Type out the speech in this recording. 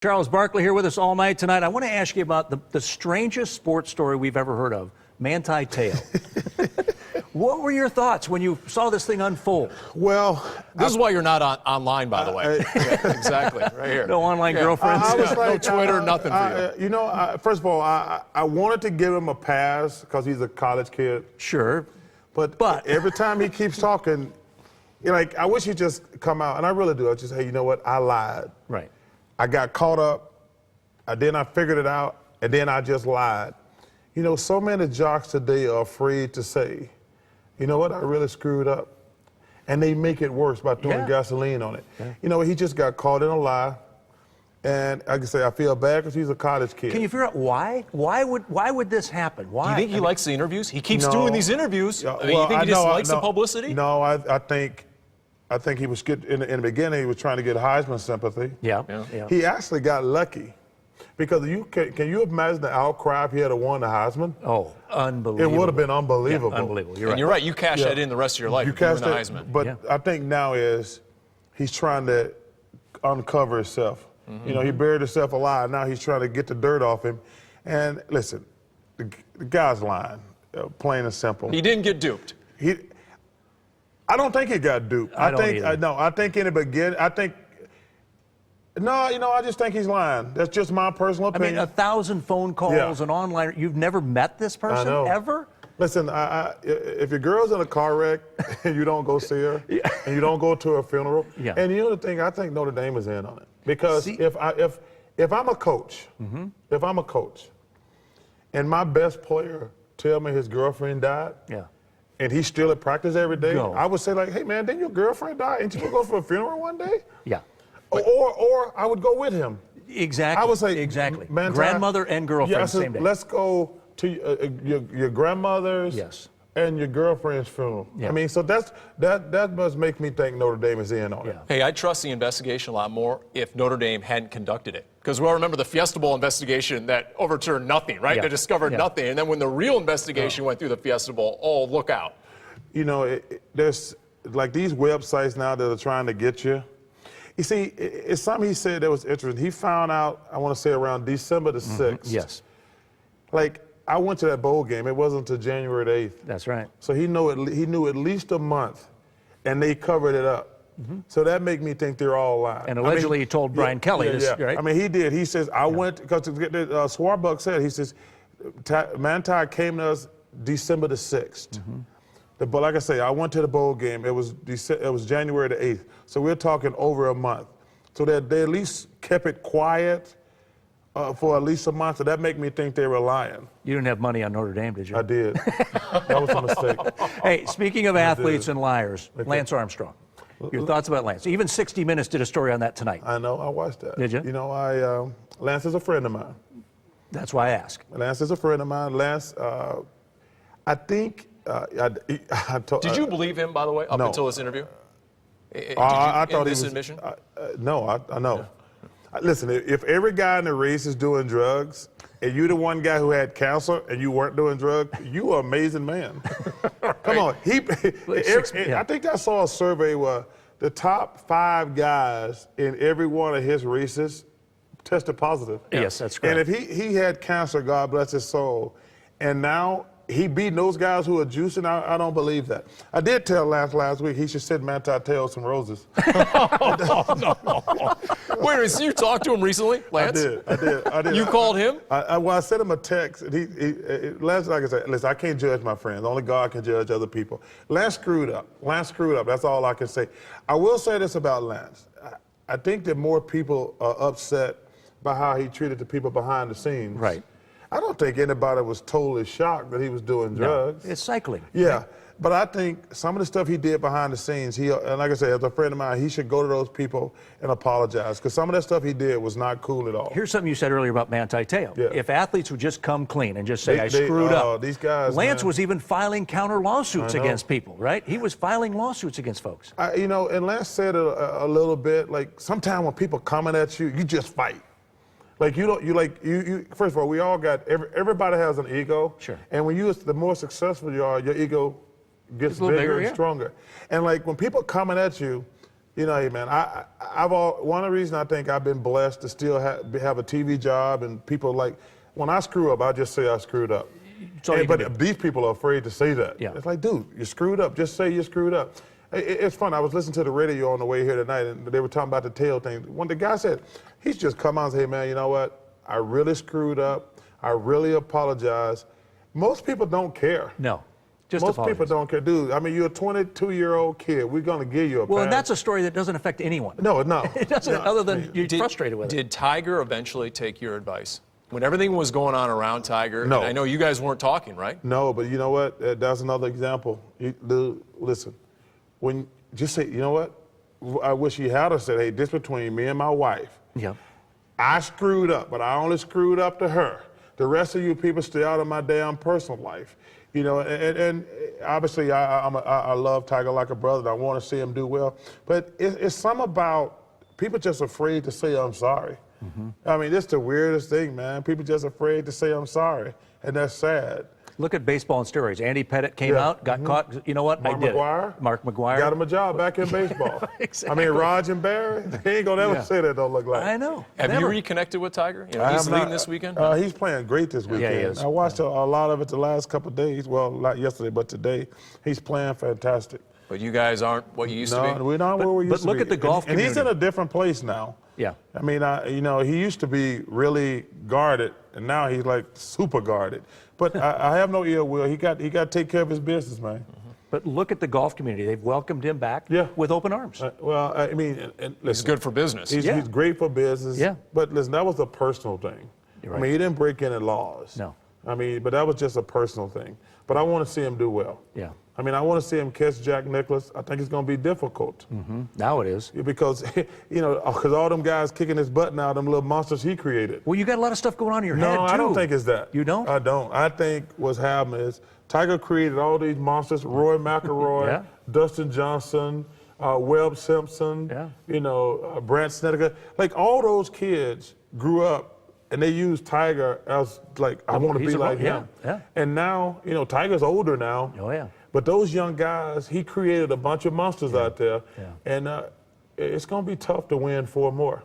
Charles Barkley here with us all night tonight. I want to ask you about the strangest sports story we've ever heard of, Manti Teo. What were your thoughts when you saw this thing unfold? Well, this is why you're not online, by the way. Yeah, exactly, right here. No online girlfriends? I was like, no Twitter, nothing for you. First of all, I wanted to give him a pass because he's a college kid. Sure. But every time he keeps talking, I wish he'd just come out, and I really do. I just, hey, you know what? I lied. Right. I got caught up, then I figured it out, and then I just lied. You know, so many jocks today are afraid to say, you know what, I really screwed up. And they make it worse by throwing gasoline on it. Yeah. You know, he just got caught in a lie. And like I say, I feel bad because he's a college kid. Can you figure out why? Why would this happen? Why? Do you think he likes the interviews? He keeps doing these interviews. Yeah, you think he just likes the publicity? No, I think he was good in the beginning. He was trying to get Heisman sympathy. Yeah. He actually got lucky, because can you imagine the outcry if he had won the Heisman? Oh, unbelievable! It would have been unbelievable. Yeah, unbelievable. You're right. You're right. You cash that in the rest of your life. You cash the Heisman. But I think now he's trying to uncover himself. Mm-hmm. You know, he buried himself alive. Now he's trying to get the dirt off him. And listen, the guy's lying, plain and simple. He didn't get duped. I don't think he got duped. I think in the beginning, I just think he's lying. That's just my personal opinion. I mean, 1,000 phone calls and online. You've never met this person ever? Listen, if your girl's in a car wreck and you don't go see her, and you don't go to her funeral, and you know the thing, I think Notre Dame is in on it. Because if I'm a coach, and my best player tell me his girlfriend died, and he's still at practice every day, I would say, like, hey, man, didn't your girlfriend die? Ain't you going to go for a funeral one day? Yeah. Or I would go with him. Exactly. I would say, Manti, grandmother and girlfriend the same day. Let's go to your grandmother's and your girlfriend's funeral. Yeah. I mean, so that must make me think Notre Dame is in on it. Hey, I'd trust the investigation a lot more if Notre Dame hadn't conducted it. Because we all remember the Fiesta Bowl investigation that overturned nothing, right? Yeah. They discovered nothing. And then when the real investigation went through the Fiesta Bowl, oh, look out. You know, there's like these websites now that are trying to get you. You see, it's something he said that was interesting. He found out, I want to say around December the 6th. Yes. Like, I went to that bowl game. It wasn't until January the 8th. That's right. So he knew at least a month, and they covered it up. So that made me think they're all lying. And allegedly he told Brian Kelly this, right? I mean, he did. He says, I went, because Swarbuck said, he says, Manti came to us December the 6th. But like I say, I went to the bowl game. It was January the 8th. So we're talking over a month. So they at least kept it quiet for at least a month. So that made me think they were lying. You didn't have money on Notre Dame, did you? I did. That was a mistake. Hey, speaking of athletes and liars, Lance Armstrong. Your thoughts about Lance? Even 60 Minutes did a story on that tonight. I know. I watched that. Did you? You know, Lance is a friend of mine. That's why I ask. Lance is a friend of mine. Lance, I think. Did you believe him, by the way, up until this interview? I thought this admission? No, I know. Yeah. Listen, if every guy in the race is doing drugs, and you're the one guy who had cancer and you weren't doing drugs, you are an amazing man. Come on. I think I saw a survey where the top 5 guys in every one of his races tested positive. Yes, that's correct. And if he had cancer, God bless his soul, and now he beat those guys who are juicing, I don't believe that. I did tell Lance last week he should send Manti Teo some roses. Wait, so you talked to him recently, Lance? I did. You called him? I sent him a text. Lance, like I said, listen, I can't judge my friends. Only God can judge other people. Lance screwed up. That's all I can say. I will say this about Lance. I think that more people are upset by how he treated the people behind the scenes. Right. I don't think anybody was totally shocked that he was doing drugs. It's cycling. Yeah, but I think some of the stuff he did behind the scenes, and like I said, as a friend of mine, he should go to those people and apologize, because some of that stuff he did was not cool at all. Here's something you said earlier about Manti Teo. Yeah. If athletes would just come clean and just say, I screwed up. These guys, Lance was even filing counter lawsuits against people, right? He was filing lawsuits against folks. And Lance said it a little bit, like, sometimes when people coming at you, you just fight. Like, first of all, we all got, everybody has an ego. Sure. And when the more successful you are, your ego gets bigger and stronger. And like, when people coming at you, You know, hey, man, one of the reasons I think I've been blessed to still have a TV job, and people like, when I screw up, I just say I screwed up. But these people are afraid to say that. Yeah. It's like, dude, you screwed up. Just say you screwed up. It's fun. I was listening to the radio on the way here tonight, and they were talking about the tail thing. When the guy said, he's just come out and say, hey, man, you know what? I really screwed up. I really apologize. Most people don't care. No. Most people don't care. Dude, I mean, you're a 22-year-old kid. We're going to give you a pass. Well, and that's a story that doesn't affect anyone. No. It doesn't, other than you're frustrated with it. Did Tiger eventually take your advice? When everything was going on around Tiger, No. and I know you guys weren't talking, right? No, but you know what? That's another example. Listen, just say, you know what? I wish he had said, hey, this between me and my wife. Yeah. I screwed up, but I only screwed up to her. The rest of you people stay out of my damn personal life. You know, and obviously I love Tiger like a brother, and I want to see him do well. But it's something about people just afraid to say I'm sorry. Mm-hmm. I mean, it's the weirdest thing, man. People just afraid to say I'm sorry, and that's sad. Look at baseball and steroids. Andy Pettitte came out, got caught. You know what? Mark McGwire. Mark McGwire Got him a job back in baseball. Exactly. I mean, Raj and Barry, he ain't gonna ever say that don't look like. I know. Have you reconnected with Tiger? You know, he's leading this weekend. He's playing great this weekend. Yeah, he is. I watched a lot of it the last couple of days. Well, not yesterday, but today. He's playing fantastic. But you guys aren't what you used to be? No, we're not where we used to be. But look at the golf and he's in community. a different place now. Yeah. I mean, you know, he used to be really guarded, and now he's like super guarded. But I have no ill will. He got to take care of his business, man. But look at the golf community. They've welcomed him back with open arms. Well, I mean, and listen, He's good for business. He's great for business. Yeah. But listen, that was a personal thing. You're right. I mean, he didn't break any laws. No. I mean, but that was just a personal thing. But I want to see him do well. Yeah. I mean, I want to see him catch Jack Nicklaus. I think it's going to be difficult. Mm-hmm. Now it is. Because, you know, because all them guys kicking his butt now, them little monsters he created. Well, you got a lot of stuff going on in your head, too. No, I don't think it's that. You don't? I don't. I think what's happening is Tiger created all these monsters, Roy McIlroy, Dustin Johnson, Webb Simpson, you know, Brant Snedeker. Like, all those kids grew up and they used Tiger as, like, I want to be like him. Yeah. And now, you know, Tiger's older now. Oh, yeah. But those young guys, he created a bunch of monsters out there. And it's going to be tough to win 4 more.